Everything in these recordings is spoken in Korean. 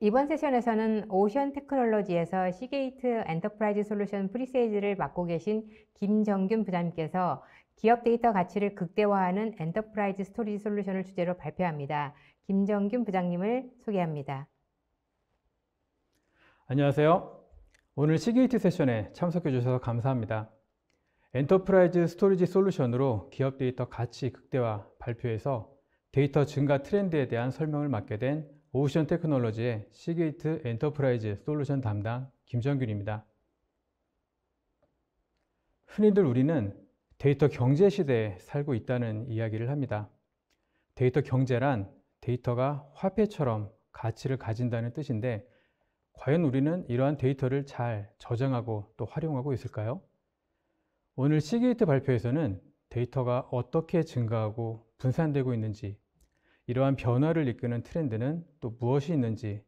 이번 세션에서는 오션 테크놀로지에서 시게이트 엔터프라이즈 솔루션 프리세일즈를 맡고 계신 김정균 부장님께서 기업 데이터 가치를 극대화하는 엔터프라이즈 스토리지 솔루션을 주제로 발표합니다. 김정균 부장님을 소개합니다. 안녕하세요. 오늘 시게이트 세션에 참석해 주셔서 감사합니다. 엔터프라이즈 스토리지 솔루션으로 기업 데이터 가치 극대화 발표에서 데이터 증가 트렌드에 대한 설명을 맡게 된 오션 테크놀로지의 시게이트 엔터프라이즈 솔루션 담당 김정균입니다. 흔히들 우리는 데이터 경제 시대에 살고 있다는 이야기를 합니다. 데이터 경제란 데이터가 화폐처럼 가치를 가진다는 뜻인데, 과연 우리는 이러한 데이터를 잘 저장하고 또 활용하고 있을까요? 오늘 시게이트 발표에서는 데이터가 어떻게 증가하고 분산되고 있는지, 이러한 변화를 이끄는 트렌드는 또 무엇이 있는지,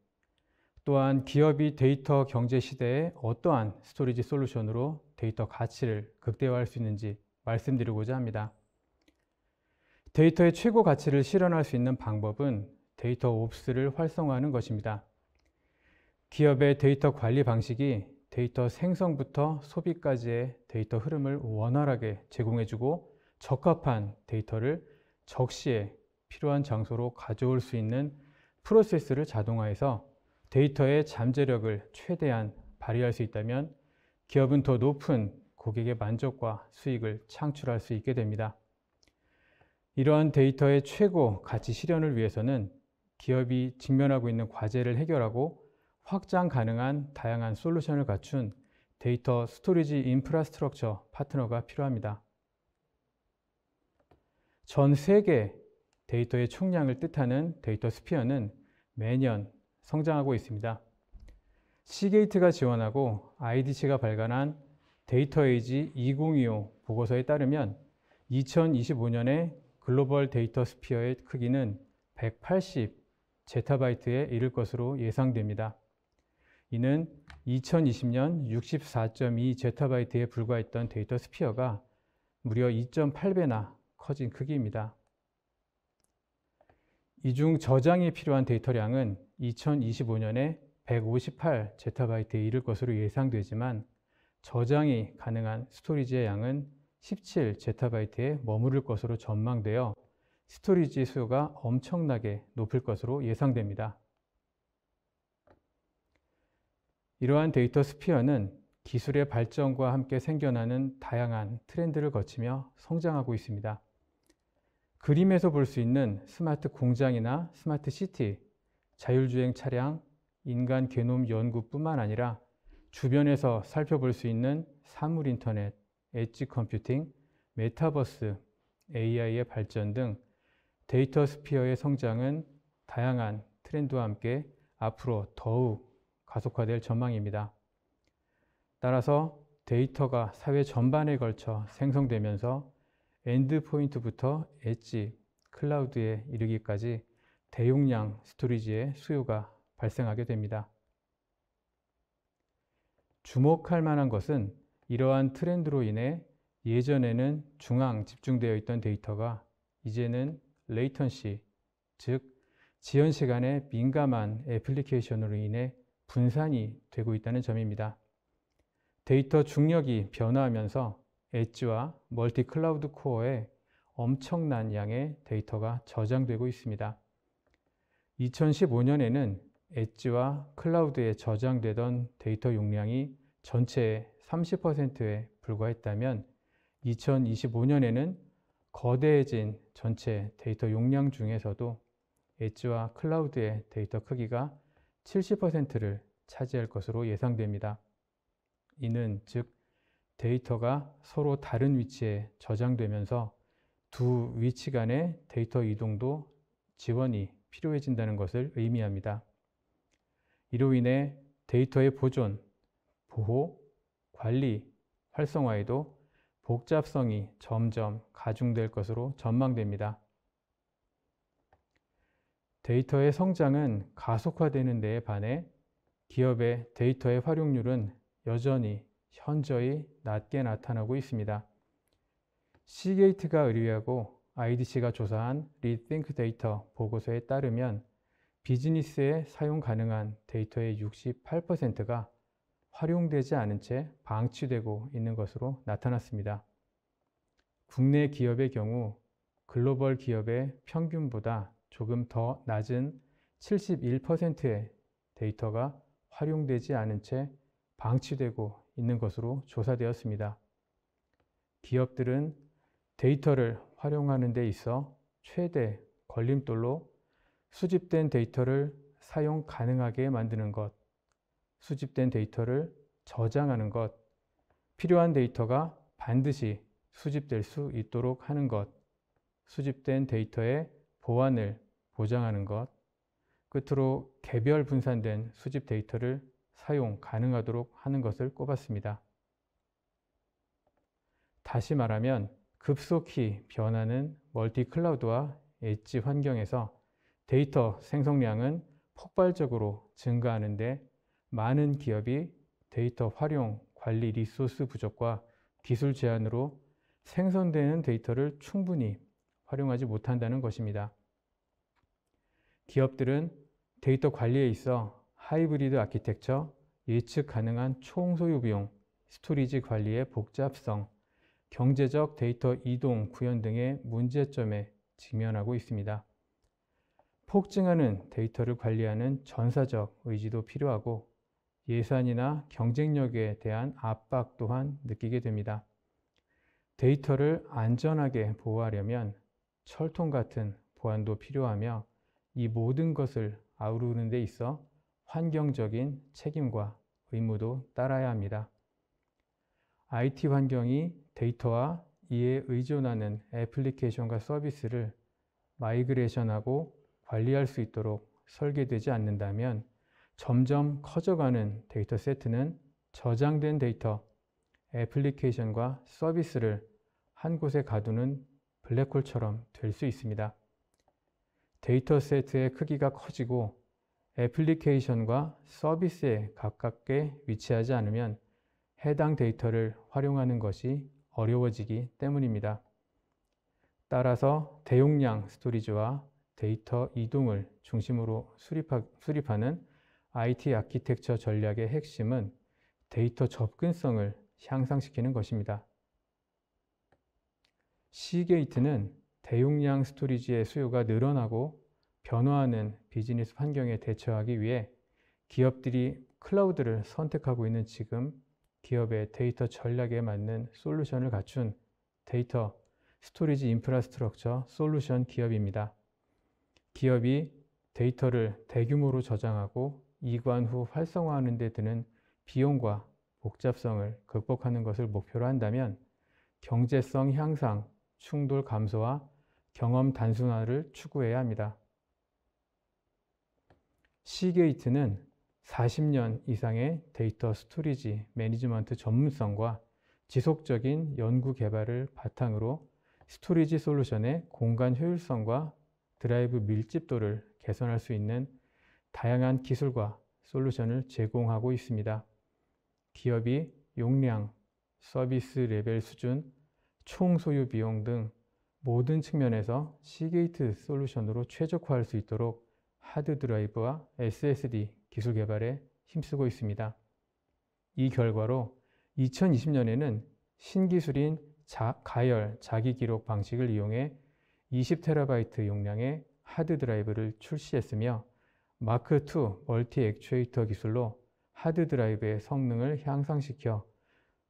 또한 기업이 데이터 경제 시대에 어떠한 스토리지 솔루션으로 데이터 가치를 극대화할 수 있는지 말씀드리고자 합니다. 데이터의 최고 가치를 실현할 수 있는 방법은 데이터 옵스를 활성화하는 것입니다. 기업의 데이터 관리 방식이 데이터 생성부터 소비까지의 데이터 흐름을 원활하게 제공해주고 적합한 데이터를 적시에 필요한 장소로 가져올 수 있는 프로세스를 자동화해서 데이터의 잠재력을 최대한 발휘할 수 있다면 기업은 더 높은 고객의 만족과 수익을 창출할 수 있게 됩니다. 이러한 데이터의 최고 가치 실현을 위해서는 기업이 직면하고 있는 과제를 해결하고 확장 가능한 다양한 솔루션을 갖춘 데이터 스토리지 인프라스트럭처 파트너가 필요합니다. 전 세계 데이터의 총량을 뜻하는 데이터 스피어는 매년 성장하고 있습니다. 시게이트가 지원하고 IDC가 발간한 데이터 에이지 2025 보고서에 따르면 2025년에 글로벌 데이터 스피어의 크기는 180 제타바이트에 이를 것으로 예상됩니다. 이는 2020년 64.2 제타바이트에 불과했던 데이터 스피어가 무려 2.8배나 커진 크기입니다. 이 중 저장이 필요한 데이터량은 2025년에 158 제타바이트에 이를 것으로 예상되지만 저장이 가능한 스토리지의 양은 17 제타바이트에 머무를 것으로 전망되어 스토리지 수요가 엄청나게 높을 것으로 예상됩니다. 이러한 데이터 스피어는 기술의 발전과 함께 생겨나는 다양한 트렌드를 거치며 성장하고 있습니다. 그림에서 볼 수 있는 스마트 공장이나 스마트 시티, 자율주행 차량, 인간 게놈 연구뿐만 아니라 주변에서 살펴볼 수 있는 사물 인터넷, 엣지 컴퓨팅, 메타버스, AI의 발전 등 데이터 스피어의 성장은 다양한 트렌드와 함께 앞으로 더욱 가속화될 전망입니다. 따라서 데이터가 사회 전반에 걸쳐 생성되면서 엔드포인트부터 엣지, 클라우드에 이르기까지 대용량 스토리지의 수요가 발생하게 됩니다. 주목할 만한 것은 이러한 트렌드로 인해 예전에는 중앙 집중되어 있던 데이터가 이제는 레이턴시, 즉 지연 시간에 민감한 애플리케이션으로 인해 분산이 되고 있다는 점입니다. 데이터 중력이 변화하면서 엣지와 멀티 클라우드 코어에 엄청난 양의 데이터가 저장되고 있습니다. 2015년에는 엣지와 클라우드에 저장되던 데이터 용량이 전체의 30%에 불과했다면 2025년에는 거대해진 전체 데이터 용량 중에서도 엣지와 클라우드의 데이터 크기가 70%를 차지할 것으로 예상됩니다. 이는 즉 데이터가 서로 다른 위치에 저장되면서 두 위치 간의 데이터 이동도 지원이 필요해진다는 것을 의미합니다. 이로 인해 데이터의 보존, 보호, 관리, 활성화에도 복잡성이 점점 가중될 것으로 전망됩니다. 데이터의 성장은 가속화되는 데에 반해 기업의 데이터의 활용률은 여전히 현저히 낮게 나타나고 있습니다. 시게이트가 의뢰하고 IDC가 조사한 Rethink Data 보고서에 따르면 비즈니스에 사용 가능한 데이터의 68%가 활용되지 않은 채 방치되고 있는 것으로 나타났습니다. 국내 기업의 경우 글로벌 기업의 평균보다 조금 더 낮은 71%의 데이터가 활용되지 않은 채 방치되고 있는 것으로 조사되었습니다. 기업들은 데이터를 활용하는 데 있어 최대 걸림돌로 수집된 데이터를 사용 가능하게 만드는 것, 수집된 데이터를 저장하는 것, 필요한 데이터가 반드시 수집될 수 있도록 하는 것, 수집된 데이터의 보안을 보장하는 것, 끝으로 개별 분산된 수집 데이터를 사용 가능하도록 하는 것을 꼽았습니다. 다시 말하면 급속히 변하는 멀티 클라우드와 엣지 환경에서 데이터 생성량은 폭발적으로 증가하는데 많은 기업이 데이터 활용 관리 리소스 부족과 기술 제한으로 생성되는 데이터를 충분히 활용하지 못한다는 것입니다. 기업들은 데이터 관리에 있어 하이브리드 아키텍처, 예측 가능한 총소요 비용, 스토리지 관리의 복잡성, 경제적 데이터 이동, 구현 등의 문제점에 직면하고 있습니다. 폭증하는 데이터를 관리하는 전사적 의지도 필요하고 예산이나 경쟁력에 대한 압박 또한 느끼게 됩니다. 데이터를 안전하게 보호하려면 철통 같은 보안도 필요하며 이 모든 것을 아우르는 데 있어 환경적인 책임과 의무도 따라야 합니다. IT 환경이 데이터와 이에 의존하는 애플리케이션과 서비스를 마이그레이션하고 관리할 수 있도록 설계되지 않는다면 점점 커져가는 데이터 세트는 저장된 데이터, 애플리케이션과 서비스를 한 곳에 가두는 블랙홀처럼 될 수 있습니다. 데이터 세트의 크기가 커지고 애플리케이션과 서비스에 가깝게 위치하지 않으면 해당 데이터를 활용하는 것이 어려워지기 때문입니다. 따라서 대용량 스토리지와 데이터 이동을 중심으로 수립하는 IT 아키텍처 전략의 핵심은 데이터 접근성을 향상시키는 것입니다. 시게이트는 대용량 스토리지의 수요가 늘어나고 변화하는 비즈니스 환경에 대처하기 위해 기업들이 클라우드를 선택하고 있는 지금 기업의 데이터 전략에 맞는 솔루션을 갖춘 데이터 스토리지 인프라스트럭처 솔루션 기업입니다. 기업이 데이터를 대규모로 저장하고 이관 후 활성화하는 데 드는 비용과 복잡성을 극복하는 것을 목표로 한다면 경제성 향상, 충돌 감소와 경험 단순화를 추구해야 합니다. 시게이트는 40년 이상의 데이터 스토리지 매니지먼트 전문성과 지속적인 연구 개발을 바탕으로 스토리지 솔루션의 공간 효율성과 드라이브 밀집도를 개선할 수 있는 다양한 기술과 솔루션을 제공하고 있습니다. 기업이 용량, 서비스 레벨 수준, 총 소유 비용 등 모든 측면에서 시게이트 솔루션으로 최적화할 수 있도록 하드 드라이브와 SSD 기술 개발에 힘쓰고 있습니다. 이 결과로 2020년에는 신기술인 가열 자기 기록 방식을 이용해 20TB 용량의 하드 드라이브를 출시했으며 마크2 멀티 액추에이터 기술로 하드 드라이브의 성능을 향상시켜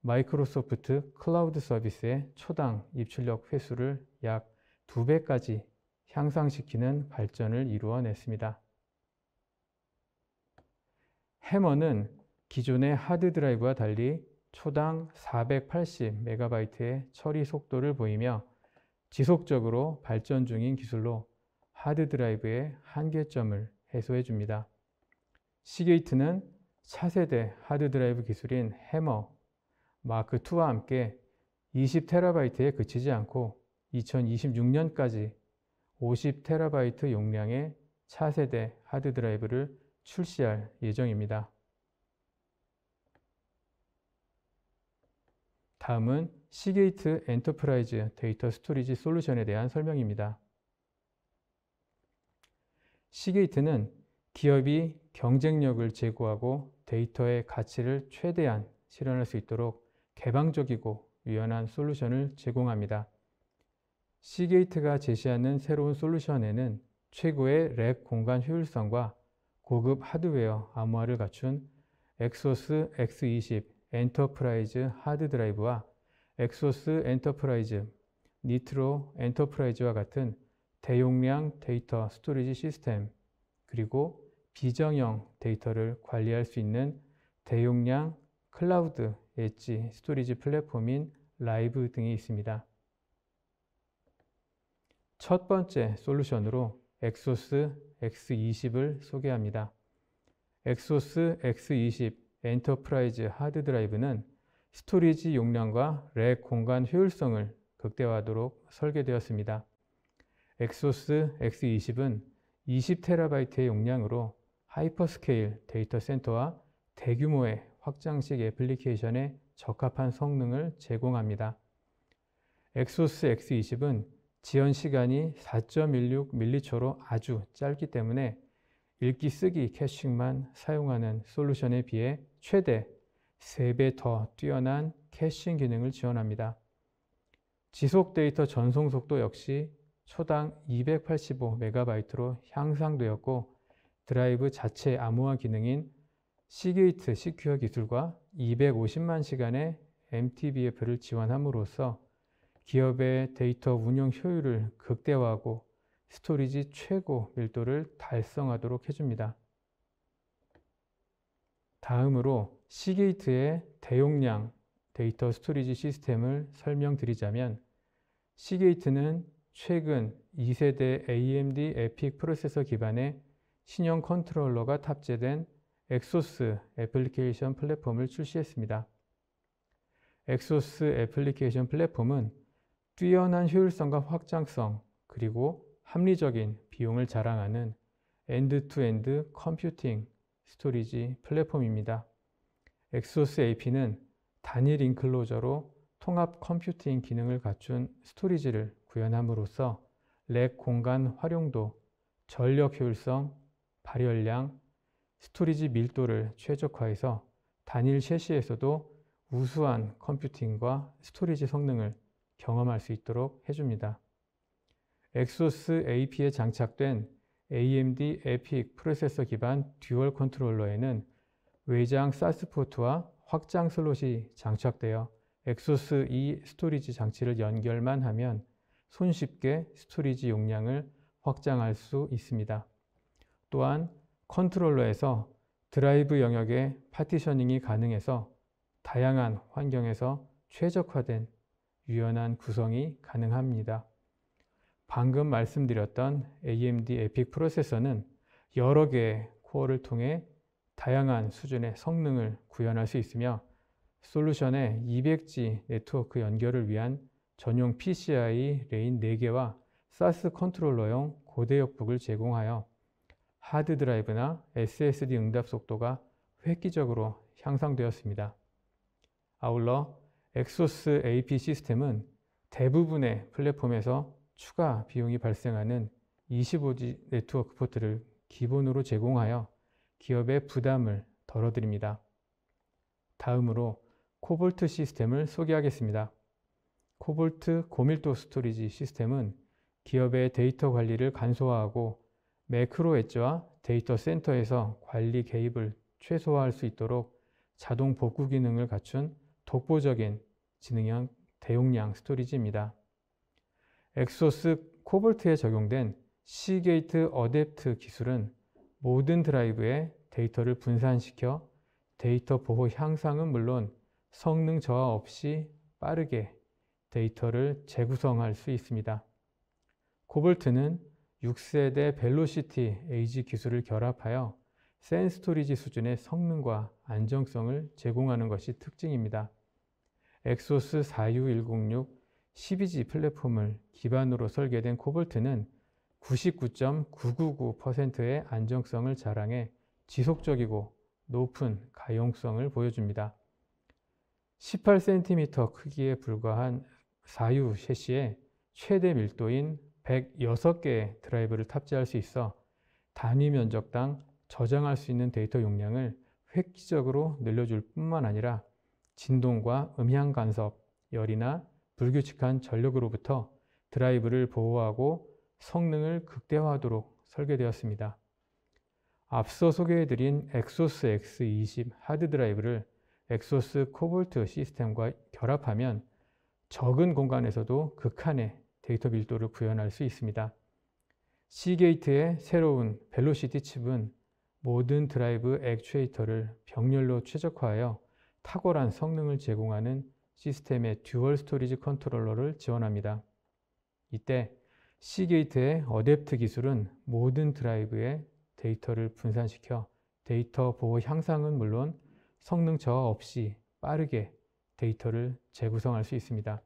마이크로소프트 클라우드 서비스의 초당 입출력 횟수를 약 2배까지 향상시키는 발전을 이루어냈습니다. 해머는 기존의 하드 드라이브와 달리 초당 480MB의 처리 속도를 보이며 지속적으로 발전 중인 기술로 하드 드라이브의 한계점을 해소해 줍니다. 시게이트는 차세대 하드 드라이브 기술인 해머 마크2와 함께 20TB에 그치지 않고 2026년까지 50TB 용량의 차세대 하드 드라이브를 출시할 예정입니다. 다음은 시게이트 엔터프라이즈 데이터 스토리지 솔루션에 대한 설명입니다. 시게이트는 기업이 경쟁력을 제고하고 데이터의 가치를 최대한 실현할 수 있도록 개방적이고 유연한 솔루션을 제공합니다. 시게이트가 제시하는 새로운 솔루션에는 최고의 랩 공간 효율성과 고급 하드웨어 암호화를 갖춘 엑소스 X20 엔터프라이즈 하드 드라이브와 엑소스 엔터프라이즈 니트로 엔터프라이즈와 같은 대용량 데이터 스토리지 시스템, 그리고 비정형 데이터를 관리할 수 있는 대용량 클라우드 엣지 스토리지 플랫폼인 라이브 등이 있습니다. 첫 번째 솔루션으로 엑소스 X20을 소개합니다. 엑소스 X20 엔터프라이즈 하드 드라이브는 스토리지 용량과 랩 공간 효율성을 극대화하도록 설계되었습니다. 엑소스 X20은 20TB의 용량으로 하이퍼스케일 데이터 센터와 대규모의 확장식 애플리케이션에 적합한 성능을 제공합니다. 엑소스 X20은 지연 시간이 4.16mH로 아주 짧기 때문에 읽기 쓰기 캐싱만 사용하는 솔루션에 비해 최대 3배 더 뛰어난 캐싱 기능을 지원합니다. 지속 데이터 전송 속도 역시 초당 285MB로 향상되었고, 드라이브 자체 암호화 기능인 시게이트 시큐어 기술과 250만 시간의 MTBF를 지원함으로써 기업의 데이터 운영 효율을 극대화하고 스토리지 최고 밀도를 달성하도록 해줍니다. 다음으로 시게이트의 대용량 데이터 스토리지 시스템을 설명드리자면, 시게이트는 최근 2세대 AMD 에픽 프로세서 기반의 신형 컨트롤러가 탑재된 엑소스 애플리케이션 플랫폼을 출시했습니다. 엑소스 애플리케이션 플랫폼은 뛰어난 효율성과 확장성, 그리고 합리적인 비용을 자랑하는 엔드-투-엔드 컴퓨팅 스토리지 플랫폼입니다. 엑소스 AP는 단일 인클로저로 통합 컴퓨팅 기능을 갖춘 스토리지를 구현함으로써 렉 공간 활용도, 전력 효율성, 발열량, 스토리지 밀도를 최적화해서 단일 셰시에서도 우수한 컴퓨팅과 스토리지 성능을 경험할 수 있도록 해줍니다. 엑소스 AP에 장착된 AMD 에픽 프로세서 기반 듀얼 컨트롤러에는 외장 사스 포트와 확장 슬롯이 장착되어 엑소스 E 스토리지 장치를 연결만 하면 손쉽게 스토리지 용량을 확장할 수 있습니다. 또한 컨트롤러에서 드라이브 영역의 파티셔닝이 가능해서 다양한 환경에서 최적화된 유연한 구성이 가능합니다. 방금 말씀드렸던 AMD 에픽 프로세서는 여러 개의 코어를 통해 다양한 수준의 성능을 구현할 수 있으며, 솔루션의 200G 네트워크 연결을 위한 전용 PCI 레인 4개와 사스 컨트롤러용 고대역북을 제공하여 하드 드라이브나 SSD 응답 속도가 획기적으로 향상되었습니다. 아울러 엑소스 AP 시스템은 대부분의 플랫폼에서 추가 비용이 발생하는 25G 네트워크 포트를 기본으로 제공하여 기업의 부담을 덜어드립니다. 다음으로 코볼트 시스템을 소개하겠습니다. 코볼트 고밀도 스토리지 시스템은 기업의 데이터 관리를 간소화하고 매크로 엣지와 데이터 센터에서 관리 개입을 최소화할 수 있도록 자동 복구 기능을 갖춘 독보적인 지능형 대용량 스토리지입니다. 엑소스 코볼트에 적용된 시게이트 어댑트 기술은 모든 드라이브에 데이터를 분산시켜 데이터 보호 향상은 물론 성능 저하 없이 빠르게 데이터를 재구성할 수 있습니다. 코볼트는 6세대 벨로시티 에이지 기술을 결합하여 센 스토리지 수준의 성능과 안정성을 제공하는 것이 특징입니다. 엑소스 46106 12G 플랫폼을 기반으로 설계된 코볼트는 99.999%의 안정성을 자랑해 지속적이고 높은 가용성을 보여줍니다. 18cm 크기에 불과한 4U 셰시에 최대 밀도인 106개의 드라이브를 탑재할 수 있어 단위 면적당 저장할 수 있는 데이터 용량을 획기적으로 늘려줄 뿐만 아니라 진동과 음향 간섭, 열이나 불규칙한 전력으로부터 드라이브를 보호하고 성능을 극대화하도록 설계되었습니다. 앞서 소개해드린 엑소스 X20 하드 드라이브를 엑소스 코볼트 시스템과 결합하면 적은 공간에서도 극한의 데이터 밀도를 구현할 수 있습니다. 시게이트의 새로운 벨로시티 칩은 모든 드라이브 액추에이터를 병렬로 최적화하여 탁월한 성능을 제공하는 시스템의 듀얼 스토리지 컨트롤러를 지원합니다. 이때 시게이트의 어댑트 기술은 모든 드라이브에 데이터를 분산시켜 데이터 보호 향상은 물론 성능 저하 없이 빠르게 데이터를 재구성할 수 있습니다.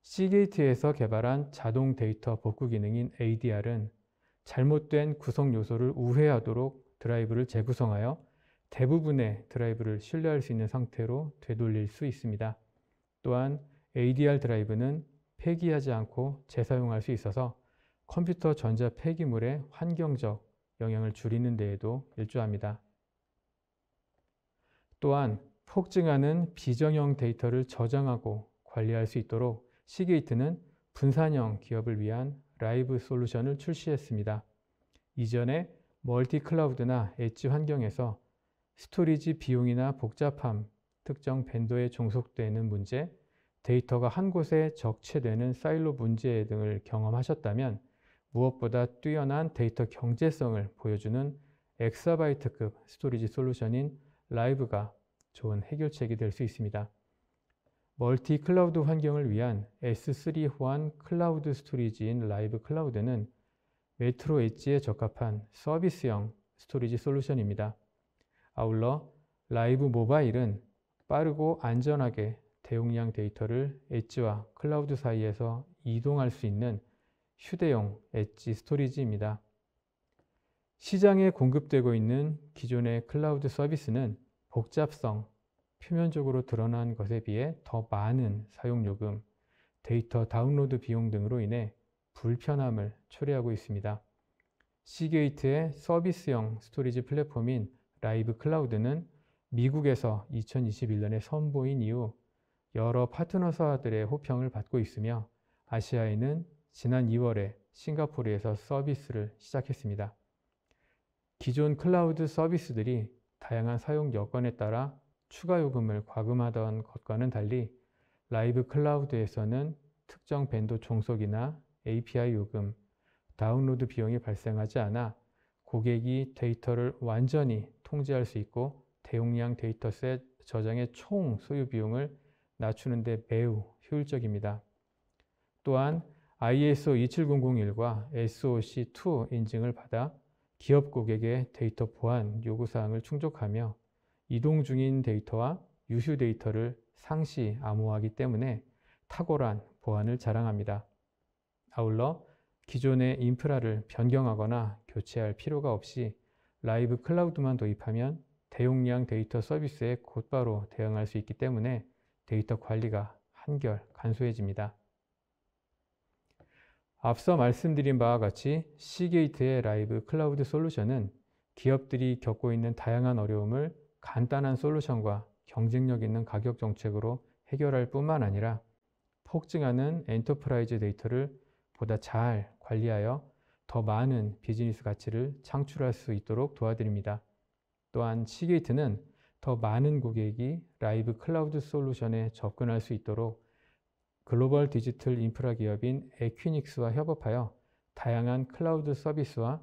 시게이트에서 개발한 자동 데이터 복구 기능인 ADR은 잘못된 구성 요소를 우회하도록 드라이브를 재구성하여 대부분의 드라이브를 신뢰할 수 있는 상태로 되돌릴 수 있습니다. 또한 ADR 드라이브는 폐기하지 않고 재사용할 수 있어서 컴퓨터 전자 폐기물의 환경적 영향을 줄이는 데에도 일조합니다. 또한 폭증하는 비정형 데이터를 저장하고 관리할 수 있도록 시게이트는 분산형 기업을 위한 라이브 솔루션을 출시했습니다. 이전에 멀티 클라우드나 엣지 환경에서 스토리지 비용이나 복잡함, 특정 벤더에 종속되는 문제, 데이터가 한 곳에 적체되는 사일로 문제 등을 경험하셨다면 무엇보다 뛰어난 데이터 경제성을 보여주는 엑사바이트급 스토리지 솔루션인 라이브가 좋은 해결책이 될 수 있습니다. 멀티 클라우드 환경을 위한 S3 호환 클라우드 스토리지인 라이브 클라우드는 메트로 엣지에 적합한 서비스형 스토리지 솔루션입니다. 아울러 라이브 모바일은 빠르고 안전하게 대용량 데이터를 엣지와 클라우드 사이에서 이동할 수 있는 휴대용 엣지 스토리지입니다. 시장에 공급되고 있는 기존의 클라우드 서비스는 복잡성, 표면적으로 드러난 것에 비해 더 많은 사용요금, 데이터 다운로드 비용 등으로 인해 불편함을 초래하고 있습니다. 시게이트의 서비스형 스토리지 플랫폼인 라이브 클라우드는 미국에서 2021년에 선보인 이후 여러 파트너사들의 호평을 받고 있으며 아시아에는 지난 2월에 싱가포르에서 서비스를 시작했습니다. 기존 클라우드 서비스들이 다양한 사용 여건에 따라 추가 요금을 과금하던 것과는 달리 라이브 클라우드에서는 특정 벤더 종속이나 API 요금, 다운로드 비용이 발생하지 않아 고객이 데이터를 완전히 통제할 수 있고 대용량 데이터셋 저장의 총 소요 비용을 낮추는 데 매우 효율적입니다. 또한 ISO 27001과 SOC2 인증을 받아 기업 고객의 데이터 보안 요구사항을 충족하며 이동 중인 데이터와 유휴 데이터를 상시 암호화하기 때문에 탁월한 보안을 자랑합니다. 아울러 기존의 인프라를 변경하거나 교체할 필요가 없이 라이브 클라우드만 도입하면 대용량 데이터 서비스에 곧바로 대응할 수 있기 때문에 데이터 관리가 한결 간소해집니다. 앞서 말씀드린 바와 같이 시게이트의 라이브 클라우드 솔루션은 기업들이 겪고 있는 다양한 어려움을 간단한 솔루션과 경쟁력 있는 가격 정책으로 해결할 뿐만 아니라 폭증하는 엔터프라이즈 데이터를 보다 잘 관리하여 더 많은 비즈니스 가치를 창출할 수 있도록 도와드립니다. 또한 시게이트는 더 많은 고객이 라이브 클라우드 솔루션에 접근할 수 있도록 글로벌 디지털 인프라 기업인 에퀴닉스와 협업하여 다양한 클라우드 서비스와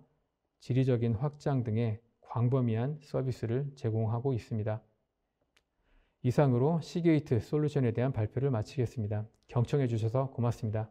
지리적인 확장 등의 광범위한 서비스를 제공하고 있습니다. 이상으로 시게이트 솔루션에 대한 발표를 마치겠습니다. 경청해 주셔서 고맙습니다.